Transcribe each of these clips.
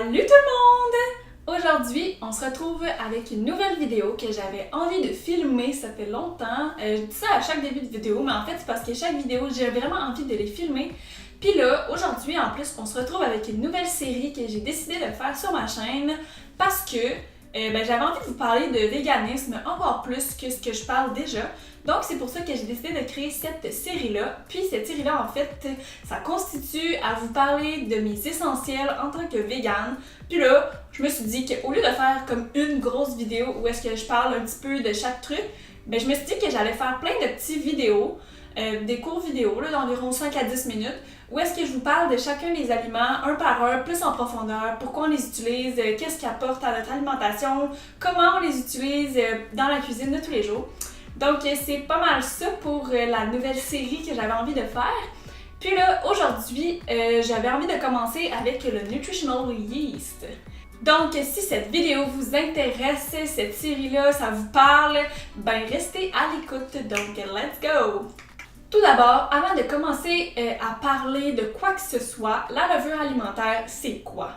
Salut tout le monde! Aujourd'hui, on se retrouve avec une nouvelle vidéo que j'avais envie de filmer, ça fait longtemps. Je dis ça à chaque début de vidéo, mais en fait c'est parce que chaque vidéo, j'ai vraiment envie de les filmer. Puis là, aujourd'hui en plus, on se retrouve avec une nouvelle série que j'ai décidé de faire sur ma chaîne parce que j'avais envie de vous parler de véganisme encore plus que ce que je parle déjà. Donc c'est pour ça que j'ai décidé de créer cette série-là. Puis cette série-là, en fait, ça constitue à vous parler de mes essentiels en tant que végane. Puis là, je me suis dit qu'au lieu de faire comme une grosse vidéo où est-ce que je parle un petit peu de chaque truc, je me suis dit que j'allais faire plein de petites vidéos, des courtes vidéos d'environ 5 à 10 minutes, où est-ce que je vous parle de chacun des aliments, un par un, plus en profondeur, pourquoi on les utilise, qu'est-ce qu'ils apportent à notre alimentation, comment on les utilise dans la cuisine de tous les jours. Donc c'est pas mal ça pour la nouvelle série que j'avais envie de faire. Puis là, aujourd'hui, j'avais envie de commencer avec le Nutritional Yeast. Donc si cette vidéo vous intéresse, cette série-là, ça vous parle, restez à l'écoute, donc let's go! Tout d'abord, avant de commencer à parler de quoi que ce soit, la levure alimentaire, c'est quoi?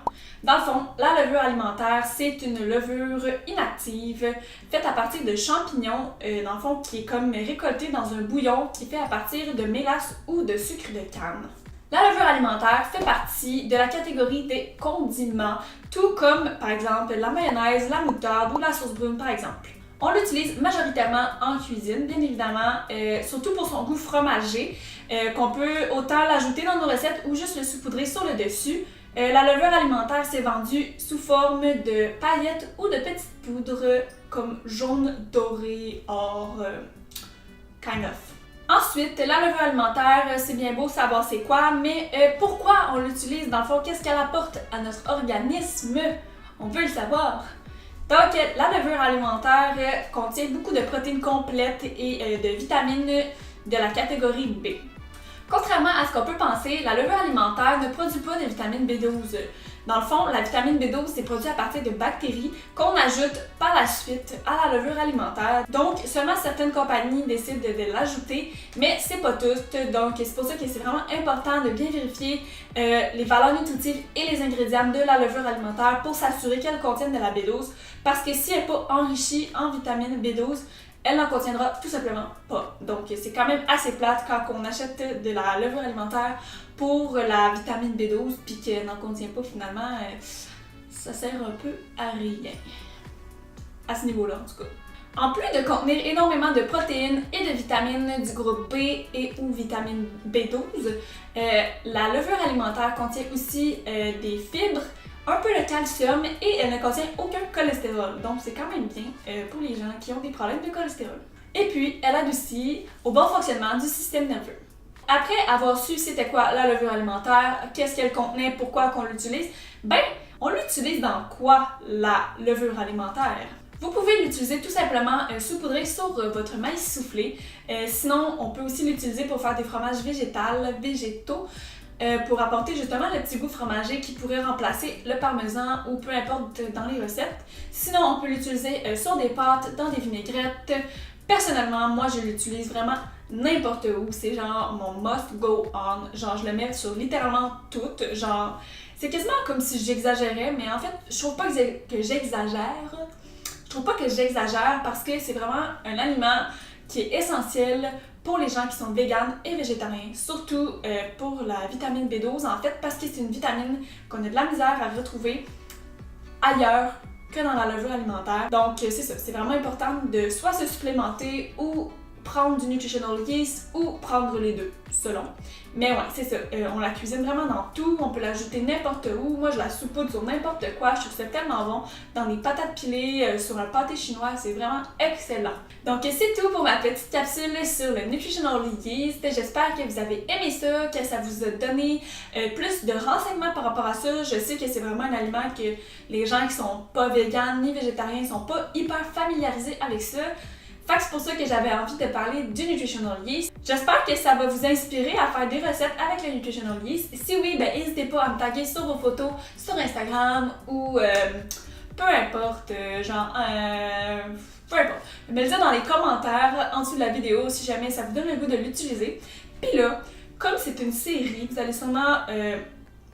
Dans le fond, la levure alimentaire, c'est une levure inactive faite à partir de champignons, dans le fond, qui est comme récoltée dans un bouillon qui est fait à partir de mélasse ou de sucre de canne. La levure alimentaire fait partie de la catégorie des condiments, tout comme, par exemple, la mayonnaise, la moutarde ou la sauce brune, par exemple. On l'utilise majoritairement en cuisine, bien évidemment, surtout pour son goût fromager, qu'on peut autant l'ajouter dans nos recettes ou juste le saupoudrer sur le dessus. La levure alimentaire s'est vendue sous forme de paillettes ou de petites poudres comme jaune, doré, or, kind of. Ensuite, la levure alimentaire, c'est bien beau savoir c'est quoi, mais pourquoi on l'utilise dans le fond? Qu'est-ce qu'elle apporte à notre organisme? On veut le savoir. Donc, la levure alimentaire contient beaucoup de protéines complètes et de vitamines de la catégorie B. Contrairement à ce qu'on peut penser, la levure alimentaire ne produit pas de vitamine B12. Dans le fond, la vitamine B12 c'est produit à partir de bactéries qu'on ajoute par la suite à la levure alimentaire. Donc, seulement certaines compagnies décident de l'ajouter, mais c'est pas toutes. Donc, c'est pour ça que c'est vraiment important de bien vérifier les valeurs nutritives et les ingrédients de la levure alimentaire pour s'assurer qu'elle contienne de la B12. Parce que si elle n'est pas enrichie en vitamine B12, elle n'en contiendra tout simplement pas. Donc c'est quand même assez plate quand on achète de la levure alimentaire pour la vitamine B12 puis qu'elle n'en contient pas finalement, ça sert un peu à rien. À ce niveau-là en tout cas. En plus de contenir énormément de protéines et de vitamines du groupe B et ou vitamine B12, la levure alimentaire contient aussi des fibres, un peu de calcium et elle ne contient aucun cholestérol. Donc c'est quand même bien pour les gens qui ont des problèmes de cholestérol. Et puis, elle adoucit au bon fonctionnement du système nerveux. Après avoir su c'était quoi la levure alimentaire, qu'est-ce qu'elle contenait, pourquoi qu'on l'utilise, on l'utilise dans quoi la levure alimentaire? Vous pouvez l'utiliser tout simplement saupoudré sur votre maïs soufflé. Sinon, on peut aussi l'utiliser pour faire des fromages végétaux, pour apporter justement le petit goût fromager qui pourrait remplacer le parmesan ou peu importe dans les recettes. Sinon, on peut l'utiliser sur des pâtes, dans des vinaigrettes. Personnellement, moi je l'utilise vraiment n'importe où. C'est genre mon must go on. Genre je le mets sur littéralement tout. Genre, c'est quasiment comme si j'exagérais, mais en fait, je trouve pas que j'exagère. Je trouve pas que j'exagère parce que c'est vraiment un aliment qui est essentiel pour les gens qui sont véganes et végétariens, surtout pour la vitamine B12 en fait, parce que c'est une vitamine qu'on a de la misère à retrouver ailleurs que dans la levure alimentaire. Donc c'est ça, c'est vraiment important de soit se supplémenter ou prendre du nutritional yeast ou prendre les deux, selon. Mais ouais, c'est ça, on la cuisine vraiment dans tout, on peut l'ajouter n'importe où. Moi je la saupoudre sur n'importe quoi, je trouve ça tellement bon. Dans des patates pilées, sur un pâté chinois, c'est vraiment excellent. Donc c'est tout pour ma petite capsule sur le Nutritional Yeast. J'espère que vous avez aimé ça, que ça vous a donné plus de renseignements par rapport à ça. Je sais que c'est vraiment un aliment que les gens qui sont pas véganes ni végétariens sont pas hyper familiarisés avec ça. Fait que c'est pour ça que j'avais envie de parler du Nutritional Yeast. J'espère que ça va vous inspirer à faire des recettes avec le Nutritional Yeast. Si oui, n'hésitez pas à me taguer sur vos photos sur Instagram ou peu importe, peu importe. Me le dire dans les commentaires en dessous de la vidéo si jamais ça vous donne le goût de l'utiliser. Puis là, comme c'est une série, vous allez sûrement,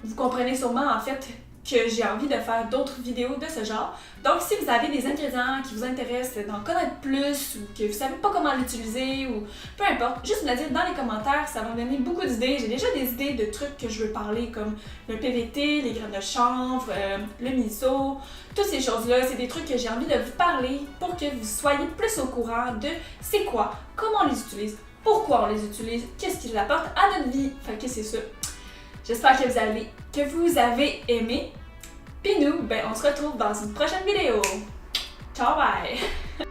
vous comprenez sûrement en fait que j'ai envie de faire d'autres vidéos de ce genre. Donc si vous avez des ingrédients qui vous intéressent d'en connaître plus ou que vous savez pas comment l'utiliser ou peu importe, juste me le dire dans les commentaires, ça va me donner beaucoup d'idées. J'ai déjà des idées de trucs que je veux parler comme le PVT, les graines de chanvre, le miso, toutes ces choses-là. C'est des trucs que j'ai envie de vous parler pour que vous soyez plus au courant de c'est quoi, comment on les utilise, pourquoi on les utilise, qu'est-ce qu'ils apportent à notre vie. Fait que c'est ça. J'espère que vous avez aimé. Puis nous, on se retrouve dans une prochaine vidéo. Ciao, bye!